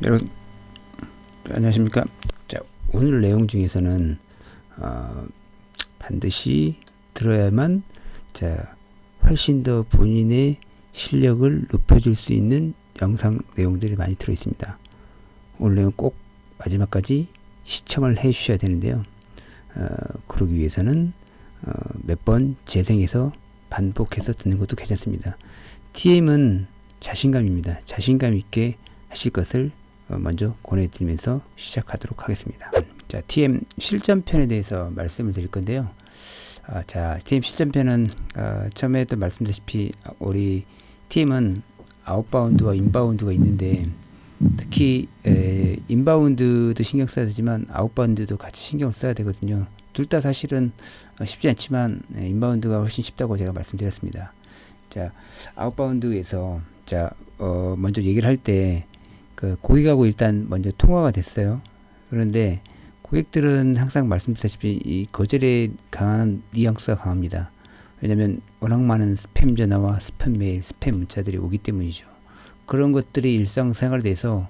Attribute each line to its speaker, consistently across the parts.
Speaker 1: 여러분 안녕하십니까. 자, 오늘 내용 중에서는 반드시 들어야만 훨씬 더 본인의 실력을 높여줄 수 있는 영상 내용들이 많이 들어 있습니다. 오늘 내용 꼭 마지막까지 시청을 해 주셔야 되는데요. 그러기 위해서는 몇 번 재생해서 반복해서 듣는 것도 괜찮습니다. TM은 자신감입니다. 자신감 있게 하실 것을 먼저 권해드리면서 시작하도록 하겠습니다. 자, TM 실전편에 대해서 말씀을 드릴 건데요. 자, TM 실전편은 처음에도 말씀드렸다시피 우리 TM은 아웃바운드와 인바운드가 있는데 특히 인바운드도 신경 써야 되지만 아웃바운드도 같이 신경 써야 되거든요. 둘 다 사실은 쉽지 않지만 인바운드가 훨씬 쉽다고 제가 말씀드렸습니다. 자, 아웃바운드에서 먼저 얘기를 할 때 고객하고 일단 먼저 통화가 됐어요. 그런데 고객들은 항상 말씀드렸다시피 이 거절에 강한 뉘앙스가 강합니다. 왜냐하면 워낙 많은 스팸 전화와 스팸 메일, 스팸 문자들이 오기 때문이죠. 그런 것들이 일상생활에서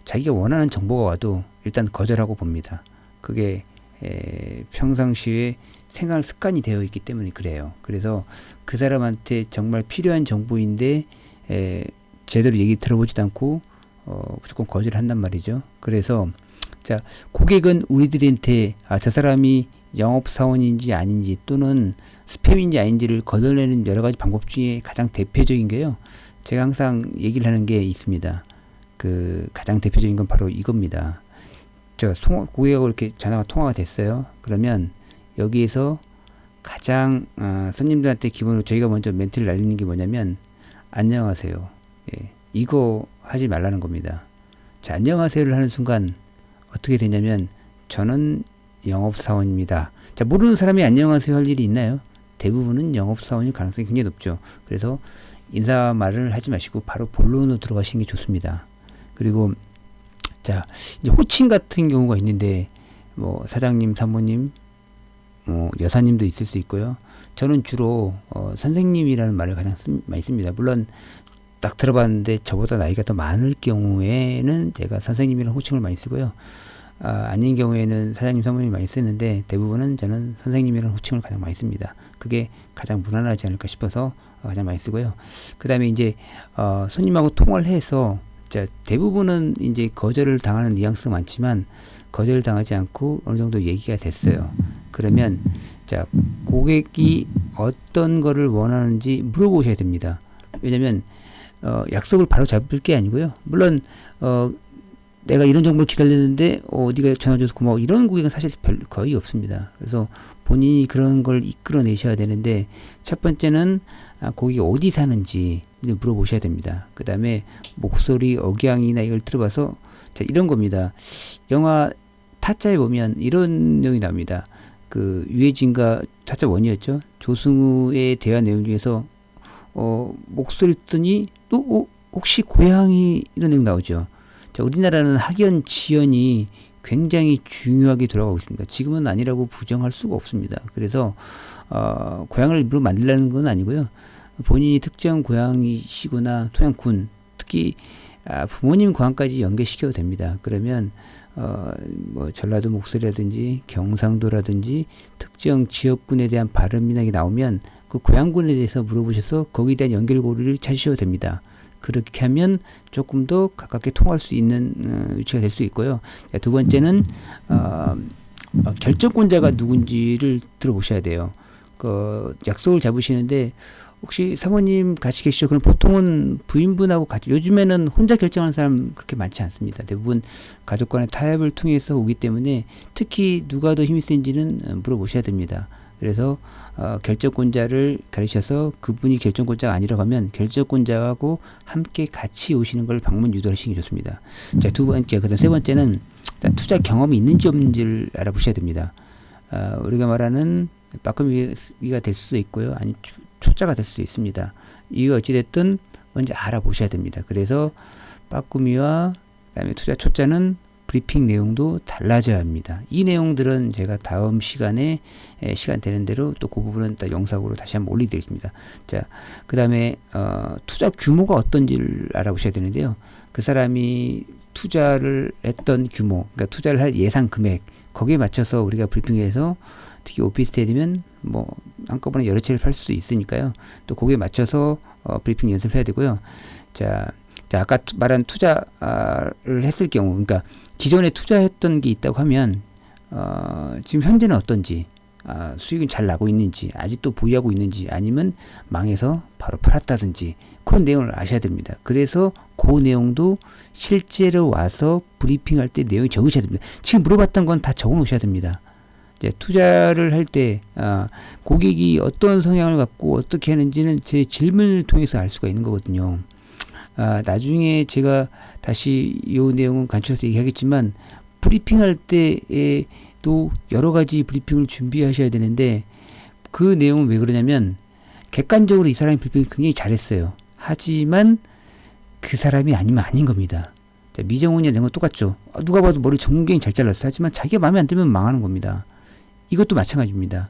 Speaker 1: 자기가 원하는 정보가 와도 일단 거절하고 봅니다. 그게 평상시에 생활 습관이 되어 있기 때문에 그래요. 그래서 그 사람한테 정말 필요한 정보인데 제대로 얘기 들어보지도 않고 무조건 거절을 한단 말이죠. 그래서 자, 고객은 우리들한테 저 사람이 영업사원인지 아닌지 또는 스팸인지 아닌지를 걷어내는 여러 가지 방법 중에 가장 대표적인 게요. 제가 항상 얘기를 하는 게 있습니다. 가장 대표적인 건 바로 이겁니다. 고객하고 이렇게 전화가 통화가 됐어요. 그러면 여기에서 가장 손님들한테 기본으로 저희가 먼저 멘트를 날리는 게 뭐냐면 안녕하세요. 이거 하지 말라는 겁니다. 자, 안녕하세요를 하는 순간 어떻게 되냐면 저는 영업사원입니다. 자, 모르는 사람이 안녕하세요 할 일이 있나요? 대부분은 영업사원일 가능성이 굉장히 높죠. 그래서 인사말을 하지 마시고 바로 본론으로 들어가시는 게 좋습니다. 그리고 자, 이제 호칭 같은 경우가 있는데 뭐 사장님, 사모님, 여사님도 있을 수 있고요. 저는 주로 선생님이라는 말을 가장 많이 씁니다. 물론 딱 들어봤는데 저보다 나이가 더 많을 경우에는 제가 선생님이라는 호칭을 많이 쓰고요. 아닌 경우에는 사장님, 사모님 많이 쓰는데 대부분은 저는 선생님이라는 호칭을 가장 많이 씁니다. 그게 가장 무난하지 않을까 싶어서 가장 많이 쓰고요. 그 다음에 이제 손님하고 통화를 해서 대부분은 이제 거절을 당하는 뉘앙스가 많지만 거절을 당하지 않고 어느 정도 얘기가 됐어요. 그러면 자, 고객이 어떤 거를 원하는지 물어보셔야 됩니다. 왜냐면 약속을 바로 잡을 게 아니고요. 물론 내가 이런 정보를 기다렸는데 네가 전화줘서 고마워 이런 고객은 사실 거의 없습니다. 그래서 본인이 그런 걸 이끌어내셔야 되는데 첫 번째는 고객이 어디 사는지 물어보셔야 됩니다. 그 다음에 목소리, 억양이나 이걸 들어봐서 자, 이런 겁니다. 영화 타짜에 보면 이런 내용이 나옵니다. 유해진과 타짜 원이었죠. 조승우의 대화 내용 중에서 목소리 듣더니 또 혹시 고향이 이런 내용 나오죠. 자, 우리나라는 학연, 지연이 굉장히 중요하게 돌아가고 있습니다. 지금은 아니라고 부정할 수가 없습니다. 그래서 고향을 일부러 만들라는 건 아니고요. 본인이 특정 고향이시거나 토양군, 특히 부모님 고향까지 연계시켜도 됩니다. 그러면 뭐 전라도 목소리라든지 경상도라든지 특정 지역군에 대한 발음이나 게 나오면 그 고향군에 대해서 물어보셔서 거기에 대한 연결고리를 찾으셔도 됩니다. 그렇게 하면 조금 더 가깝게 통할 수 있는 위치가 될 수 있고요. 두 번째는 결정권자가 누군지를 들어보셔야 돼요. 약속을 잡으시는데 혹시 사모님 같이 계시죠? 그럼 보통은 부인분하고 같이, 요즘에는 혼자 결정하는 사람 그렇게 많지 않습니다. 대부분 가족 간의 타협을 통해서 오기 때문에 특히 누가 더 힘이 센지는 물어보셔야 됩니다. 그래서 결정권자를 가르쳐서 그분이 결정권자가 아니라고 하면 결정권자하고 함께 같이 오시는 걸 방문 유도하시는 게 좋습니다. 자, 두 번째, 그 다음 세 번째는 투자 경험이 있는지 없는지를 알아보셔야 됩니다. 우리가 말하는 빠꾸미가 될 수도 있고요. 아니 초짜가 될 수도 있습니다. 이거 어찌됐든 먼저 알아보셔야 됩니다. 그래서 빠꾸미와 그다음에 투자 초짜는 브리핑 내용도 달라져야 합니다. 이 내용들은 제가 다음 시간에 시간 되는 대로 또 그 부분은 또 영상으로 다시 한번 올려드리겠습니다. 자, 그 다음에 투자 규모가 어떤지를 알아보셔야 되는데요. 그 사람이 투자를 했던 규모, 그러니까 투자를 할 예상 금액, 거기에 맞춰서 우리가 브리핑에서 특히 오피스텔이면 뭐 한꺼번에 여러 채를 팔 수 있으니까요. 또 거기에 맞춰서 브리핑 연습을 해야 되고요. 자, 아까 말한 투자를 했을 경우, 그러니까 기존에 투자했던 게 있다고 하면 지금 현재는 어떤지, 수익은 잘 나고 있는지, 아직도 보유하고 있는지, 아니면 망해서 바로 팔았다든지 그런 내용을 아셔야 됩니다. 그래서 그 내용도 실제로 와서 브리핑할 때 내용이 적으셔야 됩니다. 지금 물어봤던 건 다 적어 놓으셔야 됩니다. 이제 투자를 할 때 고객이 어떤 성향을 갖고 어떻게 하는지는 제 질문을 통해서 알 수가 있는 거거든요. 나중에 제가 다시 이 내용은 간추려서 얘기하겠지만 브리핑할 때에도 여러 가지 브리핑을 준비하셔야 되는데 그 내용은 왜 그러냐면 객관적으로 이 사람이 브리핑을 굉장히 잘했어요. 하지만 그 사람이 아니면 아닌 겁니다. 자, 미정원이나 이런 건 똑같죠. 누가 봐도 머리 굉장히 잘 잘랐어. 하지만 자기가 마음에 안 들면 망하는 겁니다. 이것도 마찬가지입니다.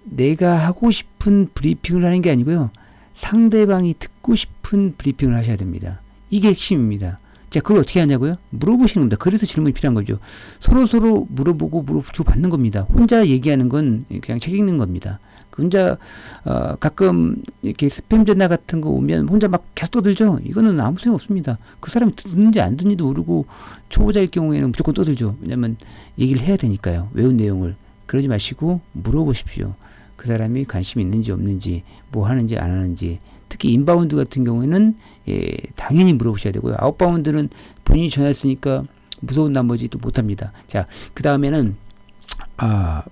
Speaker 1: 내가 하고 싶은 브리핑을 하는 게 아니고요. 상대방이 듣고 싶은 브리핑을 하셔야 됩니다. 이게 핵심입니다. 자, 그걸 어떻게 하냐고요? 물어보시는 겁니다. 그래서 질문이 필요한 거죠. 서로 물어보고 주고받는 겁니다. 혼자 얘기하는 건 그냥 책 읽는 겁니다. 혼자 가끔 이렇게 스팸 전화 같은 거 오면 혼자 막 계속 떠들죠. 이거는 아무 소용 없습니다. 그 사람이 듣는지 안 듣는지도 모르고 초보자일 경우에는 무조건 떠들죠. 왜냐면 얘기를 해야 되니까요. 외운 내용을. 그러지 마시고 물어보십시오. 그 사람이 관심이 있는지 없는지, 뭐 하는지 안 하는지. 특히 인바운드 같은 경우에는 당연히 물어보셔야 되고요. 아웃바운드는 본인이 전화했으니까 무서운 나머지 또 못합니다. 자, 그 다음에는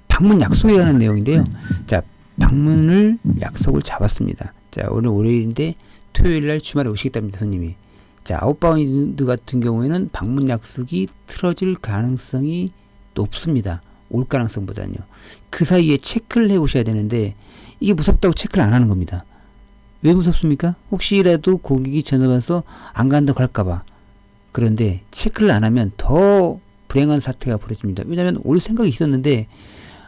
Speaker 1: 방문 약속에 관한 내용인데요. 자, 방문을 약속을 잡았습니다. 자, 오늘 월요일인데 토요일날 주말에 오시겠답니다, 손님이. 자, 아웃바운드 같은 경우에는 방문 약속이 틀어질 가능성이 높습니다. 올 가능성보다는요. 그 사이에 체크를 해보셔야 되는데 이게 무섭다고 체크를 안 하는 겁니다. 왜 무섭습니까? 혹시라도 고객이 전화와서 안 간다고 할까봐. 그런데 체크를 안 하면 더 불행한 사태가 벌어집니다. 왜냐하면 올 생각이 있었는데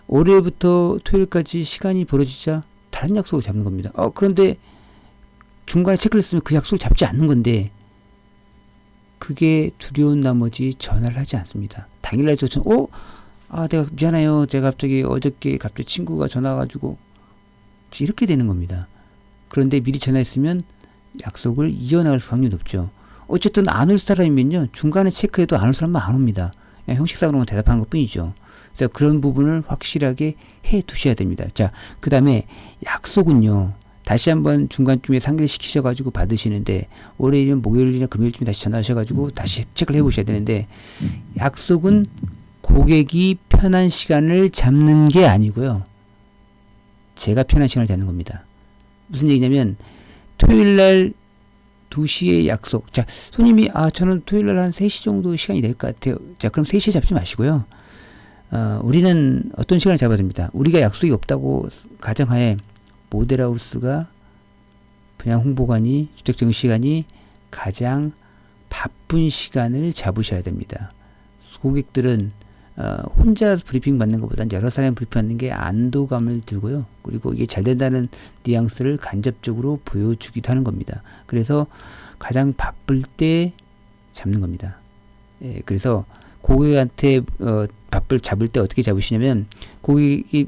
Speaker 1: 월요일부터 토요일까지 시간이 벌어지자 다른 약속을 잡는 겁니다. 그런데 중간에 체크를 했으면 그 약속을 잡지 않는 건데 그게 두려운 나머지 전화를 하지 않습니다. 당일날 내가 미안해요. 제가 어저께 갑자기 친구가 전화 와가지고 이렇게 되는 겁니다. 그런데 미리 전화했으면 약속을 이어나갈 확률이 높죠. 어쨌든 안 올 사람이면요. 중간에 체크해도 안 올 사람은 안 옵니다. 그냥 형식상으로만 대답하는 것 뿐이죠. 그래서 그런 부분을 확실하게 해 두셔야 됩니다. 자, 그 다음에 약속은요. 다시 한번 중간쯤에 상기를 시키셔가지고 받으시는데 월요일이면 목요일이나 금요일쯤에 다시 전화하셔가지고 다시 체크를 해보셔야 되는데 약속은 고객이 편한 시간을 잡는 게 아니고요. 제가 편한 시간을 잡는 겁니다. 무슨 얘기냐면 토요일날 2시에 약속. 자, 손님이 저는 토요일날 한 3시 정도 시간이 될 것 같아요. 자, 그럼 3시에 잡지 마시고요. 우리는 어떤 시간을 잡아야 됩니다. 우리가 약속이 없다고 가정하에 모델하우스가 분양 홍보관이 주택정시관이 가장 바쁜 시간을 잡으셔야 됩니다. 고객들은 혼자 브리핑 받는 것보다는 여러 사람이 브리핑 받는 게 안도감을 들고요. 그리고 이게 잘 된다는 뉘앙스를 간접적으로 보여주기도 하는 겁니다. 그래서 가장 바쁠 때 잡는 겁니다. 그래서 고객한테 밥을 잡을 때 어떻게 잡으시냐면 고객이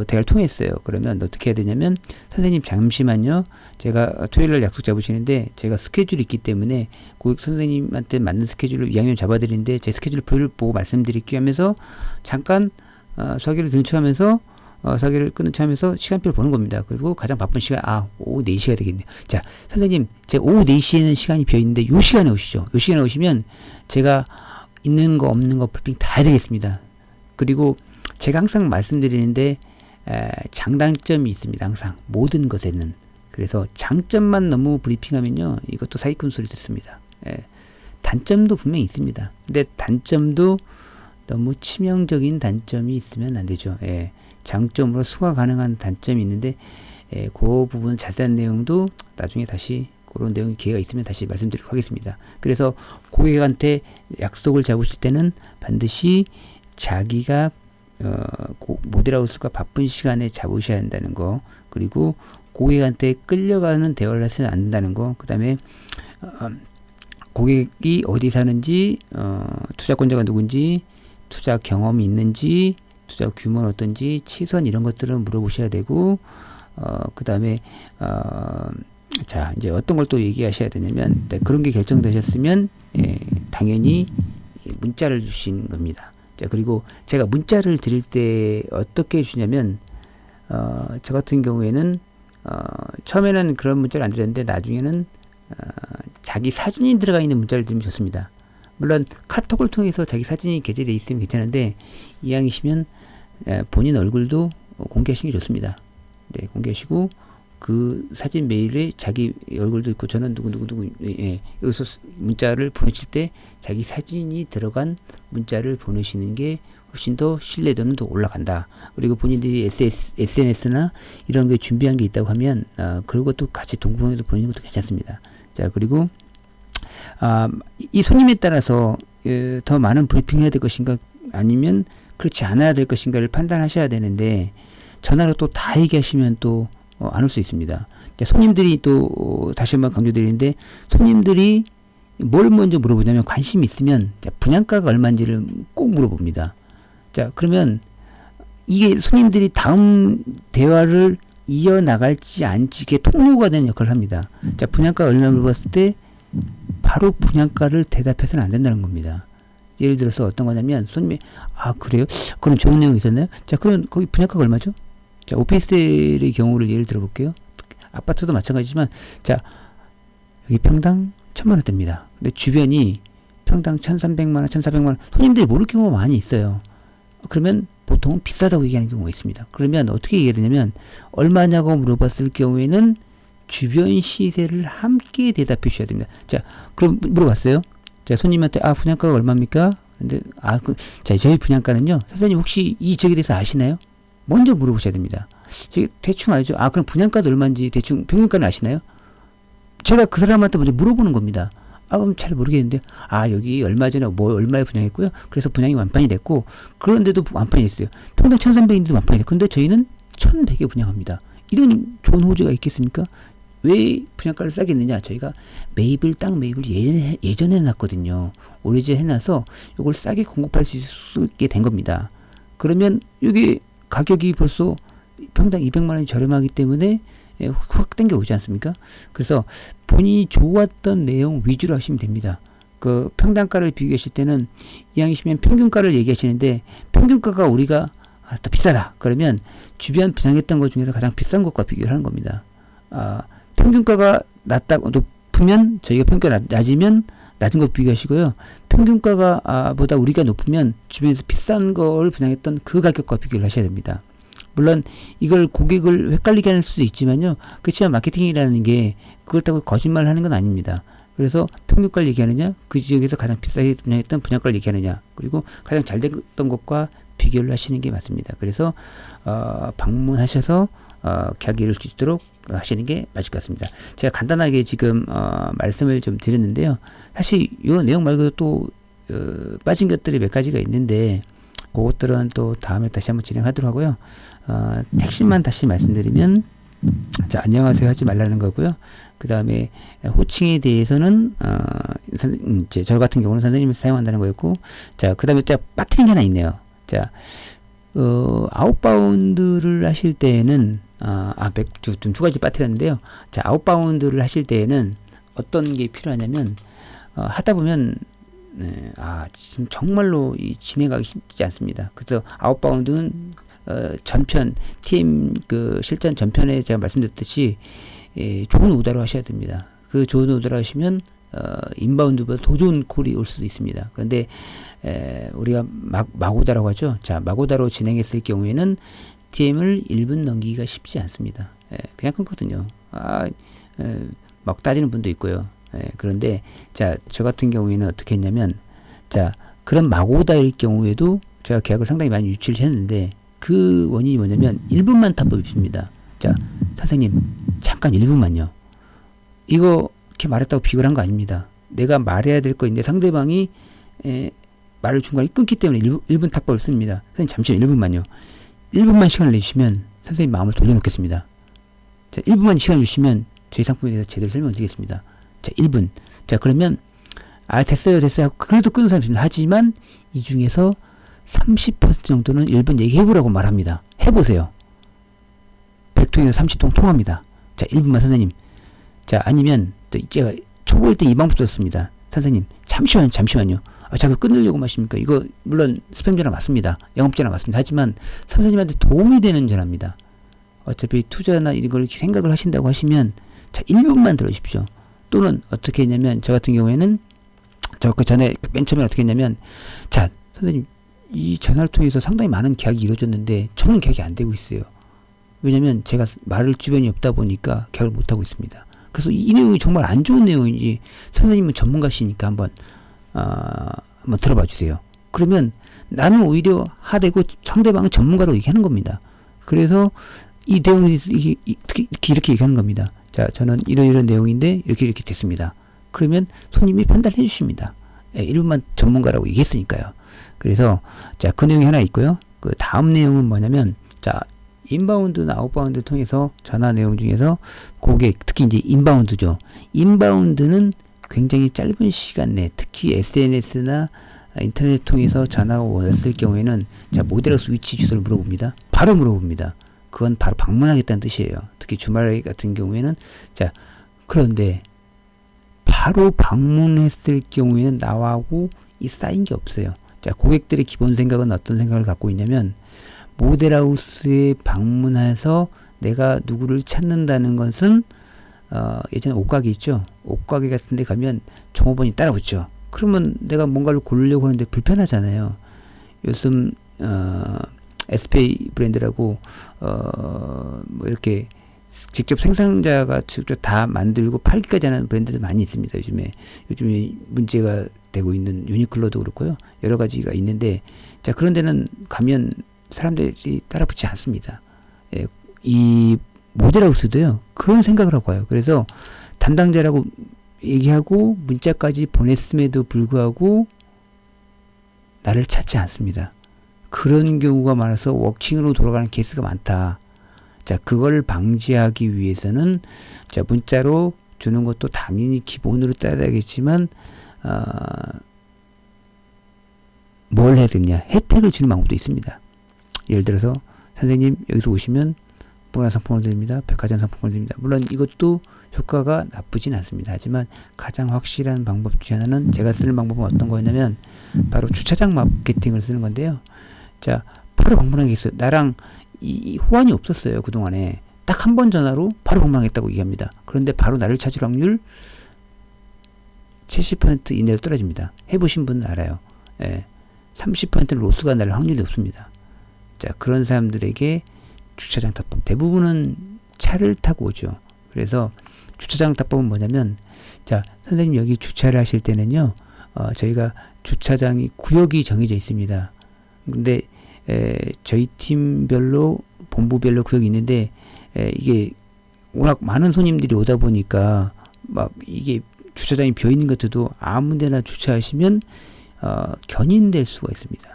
Speaker 1: 대화를 통했어요. 그러면 어떻게 해야 되냐면 선생님 잠시만요. 제가 토요일날 약속 잡으시는데 제가 스케줄이 있기 때문에 고객 선생님한테 맞는 스케줄을 이왕이면 잡아드리는데 제 스케줄표를 보고 말씀드릴게요 하면서 잠깐 서기를 듣는 척하면서 서기를 끊는 척하면서 시간표를 보는 겁니다. 그리고 가장 바쁜 시간 오후 4시가 되겠네요. 자, 선생님 제 오후 4시에는 시간이 비어있는데 요 시간에 오시죠. 요 시간에 오시면 제가 있는 거 없는 거 브리핑 다 해드리겠습니다. 그리고 제가 항상 말씀드리는데 장단점이 있습니다. 항상 모든 것에는. 그래서 장점만 너무 브리핑하면요 이것도 사기꾼 소리 듣습니다. 단점도 분명히 있습니다. 근데 단점도 너무 치명적인 단점이 있으면 안 되죠. 장점으로 수가 가능한 단점이 있는데 그 부분 자세한 내용도 나중에 다시 그런 내용 기회가 있으면 다시 말씀드리도록 하겠습니다. 그래서 고객한테 약속을 잡으실 때는 반드시 자기가 모델하우스가 바쁜 시간에 잡으셔야 한다는 거, 그리고 고객한테 끌려가는 대화를 해서는 안 된다는 거, 그 다음에 고객이 어디 사는지, 투자권자가 누군지, 투자 경험이 있는지, 투자 규모는 어떤지, 치수한 이런 것들은 물어보셔야 되고, 그 다음에 자, 이제 어떤 걸 또 얘기하셔야 되냐면, 그런 게 결정되셨으면 당연히 문자를 주신 겁니다. 자, 그리고 제가 문자를 드릴 때 어떻게 주냐면, 저 같은 경우에는 처음에는 그런 문자를 안 드렸는데 나중에는 자기 사진이 들어가 있는 문자를 드리면 좋습니다. 물론 카톡을 통해서 자기 사진이 게재되어 있으면 괜찮은데, 이왕이시면 본인 얼굴도 공개하시는 게 좋습니다. 네, 공개하시고 그 사진 메일에 자기 얼굴도 있고 저는 누구 여기서 문자를 보내실 때 자기 사진이 들어간 문자를 보내시는 게 훨씬 더 신뢰도는 더 올라간다. 그리고 본인들이 SNS나 이런 게 준비한 게 있다고 하면 그런 것도 같이 동봉해서 보내는 것도 괜찮습니다. 자, 그리고 이 손님에 따라서 더 많은 브리핑을 해야 될 것인가 아니면 그렇지 않아야 될 것인가를 판단하셔야 되는데, 전화로 또 다 얘기하시면 또 안 올 수 있습니다. 자, 손님들이 또 다시 한번 강조드리는데, 손님들이 뭘 먼저 물어보냐면, 관심이 있으면 분양가가 얼마인지를 꼭 물어봅니다. 자, 그러면 이게 손님들이 다음 대화를 이어나갈지 안지 이게 통로가 되는 역할을 합니다. 자, 분양가 얼마 물어봤을 때 바로 분양가를 대답해서는 안 된다는 겁니다. 예를 들어서 어떤 거냐면, 손님이 그래요? 그럼 좋은 내용이 있었나요? 자, 그럼 거기 분양가가 얼마죠? 자, 오피스텔의 경우를 예를 들어볼게요. 아파트도 마찬가지지만, 자, 여기 평당 1,000만원대입니다. 근데 주변이 평당 1,300만원, 1,400만원, 손님들이 모를 경우가 많이 있어요. 그러면 보통은 비싸다고 얘기하는 경우가 있습니다. 그러면 어떻게 얘기해야 되냐면, 얼마냐고 물어봤을 경우에는 주변 시세를 함께 대답해 주셔야 됩니다. 자, 그럼 물어봤어요. 자, 손님한테 분양가가 얼마입니까? 근데 자, 저희 분양가는요, 선생님 혹시 이 지역에 대해서 아시나요? 먼저 물어보셔야 됩니다. 대충 알죠? 그럼 분양가도 얼마인지 대충 평균가는 아시나요? 제가 그 사람한테 먼저 물어보는 겁니다. 그럼 잘 모르겠는데, 여기 얼마 전에 얼마에 분양했고요. 그래서 분양이 완판이 됐고, 그런데도 완판이 됐어요. 평당 1,300인데도 완판이 됐고, 근데 저희는 1,100에 분양합니다. 이런 좋은 호재가 있겠습니까? 왜 분양가를 싸게 했느냐? 저희가 땅 매입을 예전에 해놨거든요. 오래전에 해놔서 이걸 싸게 공급할 수 있게 된 겁니다. 그러면 이게 가격이 벌써 평당 200만원이 저렴하기 때문에 확 땡겨오지 않습니까? 그래서 본인이 좋았던 내용 위주로 하시면 됩니다. 그 평당가를 비교하실 때는 이왕이시면 평균가를 얘기하시는데, 평균가가 우리가 더 비싸다. 그러면 주변 분양했던 것 중에서 가장 비싼 것과 비교를 하는 겁니다. 평균가가 높으면 저희가 평균가 낮으면 낮은 것 비교하시고요. 평균가가 보다 우리가 높으면 주변에서 비싼 걸 분양했던 그 가격과 비교를 하셔야 됩니다. 물론 이걸 고객을 헷갈리게 하는 수도 있지만요. 그렇지만 마케팅이라는 게 그렇다고 거짓말을 하는 건 아닙니다. 그래서 평균가를 얘기하느냐, 그 지역에서 가장 비싸게 분양했던 분양가를 얘기하느냐, 그리고 가장 잘 됐던 것과 비교를 하시는 게 맞습니다. 그래서 방문하셔서 계약 이룰 수 있도록 하시는 게 맞을 것 같습니다. 제가 간단하게 지금 말씀을 좀 드렸는데요. 사실 이 내용 말고도 또 빠진 것들이 몇 가지가 있는데, 그것들은 또 다음에 다시 한번 진행하도록 하고요. 핵심만 다시 말씀드리면, 자, 안녕하세요 하지 말라는 거고요. 그 다음에 호칭에 대해서는 저 같은 경우는 선생님이 사용한다는 거였고, 자, 그 다음에 또 빠뜨린 게 하나 있네요. 자, 아웃바운드를 하실 때에는 좀 두 가지 빠뜨렸는데요. 자, 아웃바운드를 하실 때에는 어떤 게 필요하냐면, 하다 보면 지금 정말로 진행하기 쉽지 않습니다. 그래서 아웃바운드는 전편 TM 실전 전편에 제가 말씀드렸듯이 좋은 오더로 하셔야 됩니다. 그 좋은 오더로 하시면 인바운드보다 더 좋은 콜이 올 수도 있습니다. 그런데 우리가 마고다라고 하죠. 자, 마고다로 진행했을 경우에는 TM을 1분 넘기기가 쉽지 않습니다. 그냥 끊거든요. 막 따지는 분도 있고요. 그런데 자, 저 같은 경우에는 어떻게 했냐면, 자, 그런 마고다일 경우에도 제가 계약을 상당히 많이 유치를 했는데, 그 원인이 뭐냐면 1분만 타법입니다. 자, 선생님 잠깐 1분만요. 이거 그렇게 말했다고 비굴한 거 아닙니다. 내가 말해야 될 거 있는데 상대방이 말을 중간에 끊기 때문에 1분 탑법을 씁니다. 선생님 잠시만 1분만요. 1분만 시간을 내주시면 선생님 마음을 돌려놓겠습니다. 자, 1분만 시간을 주시면 저희 상품에 대해서 제대로 설명드리겠습니다. 자, 1분. 자, 그러면 됐어요 하고 그래도 끊는 사람이 있습니다. 하지만 이 중에서 30% 정도는 1분 얘기해보라고 말합니다. 해보세요. 100통에서 30통 통합니다. 자, 1분만 선생님. 자, 아니면 또 제가 초보일 때 이 방법 썼습니다. 선생님 잠시만요. 자꾸 끊으려고 하십니까? 이거 물론 스팸 전화 맞습니다. 영업 전화 맞습니다. 하지만 선생님한테 도움이 되는 전화입니다. 어차피 투자나 이런 걸 생각을 하신다고 하시면 자, 1분만 들어주십시오. 또는 어떻게 했냐면 저 같은 경우에는 그 전에 맨 처음에 어떻게 했냐면 자, 선생님 이 전화를 통해서 상당히 많은 계약이 이루어졌는데 저는 계약이 안 되고 있어요. 왜냐면 제가 말을 주변이 없다 보니까 계약을 못 하고 있습니다. 그래서 이 내용이 정말 안 좋은 내용인지 선생님은 전문가시니까 한번 들어봐 주세요. 그러면 나는 오히려 하되고 상대방은 전문가로 얘기하는 겁니다. 그래서 이 내용이 이렇게 얘기하는 겁니다. 자, 저는 이런 내용인데 이렇게 됐습니다. 그러면 손님이 판단해 주십니다. 1분만 전문가라고 얘기했으니까요. 그래서 자, 그 내용이 하나 있고요. 그 다음 내용은 뭐냐면 자, 인바운드나 아웃바운드 통해서 전화 내용 중에서 고객, 특히 이제 인바운드죠. 인바운드는 굉장히 짧은 시간 내, 특히 SNS나 인터넷 통해서 전화가 왔을 경우에는 자, 모델하우스 위치 주소를 물어봅니다. 바로 물어봅니다. 그건 바로 방문하겠다는 뜻이에요. 특히 주말 같은 경우에는 자, 그런데 바로 방문했을 경우에는 나하고 이 쌓인 게 없어요. 자, 고객들의 기본 생각은 어떤 생각을 갖고 있냐면 모델하우스에 방문해서 내가 누구를 찾는다는 것은 예전에 옷가게 있죠. 옷가게 같은 데 가면 종업원이 따라붙죠. 그러면 내가 뭔가를 고르려고 하는데 불편하잖아요. 요즘 SPA 브랜드라고 뭐 이렇게 직접 생산자가 직접 다 만들고 팔기까지 하는 브랜드들 많이 있습니다. 요즘에 문제가 되고 있는 유니클로도 그렇고요. 여러 가지가 있는데 자, 그런 데는 가면 사람들이 따라붙지 않습니다. 예, 이 모델하우스도요. 그런 생각을 하고 와요. 그래서 담당자라고 얘기하고 문자까지 보냈음에도 불구하고 나를 찾지 않습니다. 그런 경우가 많아서 워킹으로 돌아가는 케이스가 많다. 자, 그걸 방지하기 위해서는 자, 문자로 주는 것도 당연히 기본으로 따라야겠지만 뭘 해야 되냐, 혜택을 주는 방법도 있습니다. 예를 들어서 선생님 여기서 오시면 문화상품을 드립니다. 백화점 상품을 드립니다. 물론 이것도 효과가 나쁘진 않습니다. 하지만 가장 확실한 방법 중 하나는 제가 쓰는 방법은 어떤 거였냐면 바로 주차장 마케팅을 쓰는 건데요. 자, 바로 방문하겠어요. 나랑 이 호환이 없었어요. 그동안에 딱 한 번 전화로 바로 방문하겠다고 얘기합니다. 그런데 바로 나를 찾을 확률 70% 이내로 떨어집니다. 해보신 분은 알아요. 30% 로스가 날 확률이 없습니다. 자, 그런 사람들에게 주차장 탑법, 대부분은 차를 타고 오죠. 그래서 주차장 탑법은 뭐냐면 자, 선생님 여기 주차를 하실 때는요, 저희가 주차장이 구역이 정해져 있습니다. 근데 저희 팀별로 본부별로 구역이 있는데 이게 워낙 많은 손님들이 오다 보니까 막 이게 주차장이 비어 있는 것들도 아무데나 주차하시면 견인될 수가 있습니다.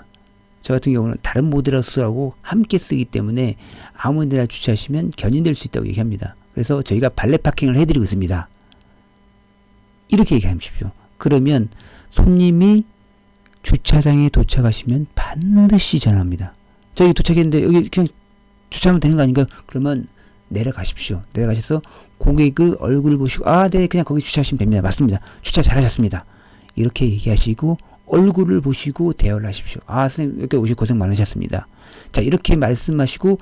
Speaker 1: 저 같은 경우는 다른 모델하우스하고 함께 쓰기 때문에 아무데나 주차하시면 견인될 수 있다고 얘기합니다. 그래서 저희가 발렛 파킹을 해드리고 있습니다. 이렇게 얘기하십시오. 그러면 손님이 주차장에 도착하시면 반드시 전화합니다. 저기 도착했는데 여기 그냥 주차하면 되는 거 아닌가요? 그러면 내려가십시오. 내려가셔서 고객의 얼굴을 보시고 네, 그냥 거기 주차하시면 됩니다. 맞습니다. 주차 잘하셨습니다. 이렇게 얘기하시고 얼굴을 보시고 대화를 하십시오. 선생님 이렇게 오시고 고생 많으셨습니다. 자, 이렇게 말씀하시고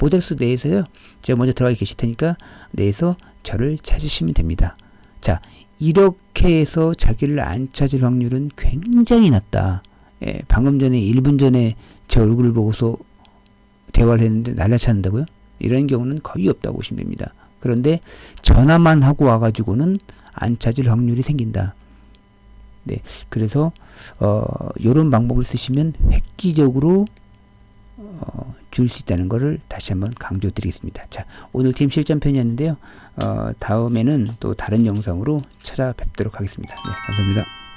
Speaker 1: 모델하우스 내에서요. 제가 먼저 들어가 계실 테니까 내에서 저를 찾으시면 됩니다. 자, 이렇게 해서 자기를 안 찾을 확률은 굉장히 낮다. 방금 전에 1분 전에 제 얼굴을 보고서 대화를 했는데 나를 찾는다고요? 이런 경우는 거의 없다고 보시면 됩니다. 그런데 전화만 하고 와가지고는 안 찾을 확률이 생긴다. 네, 그래서 요런 방법을 쓰시면 획기적으로 줄 수 있다는 것을 다시 한번 강조드리겠습니다. 자, 오늘 팀 실전편이었는데요. 다음에는 또 다른 영상으로 찾아뵙도록 하겠습니다. 네, 감사합니다.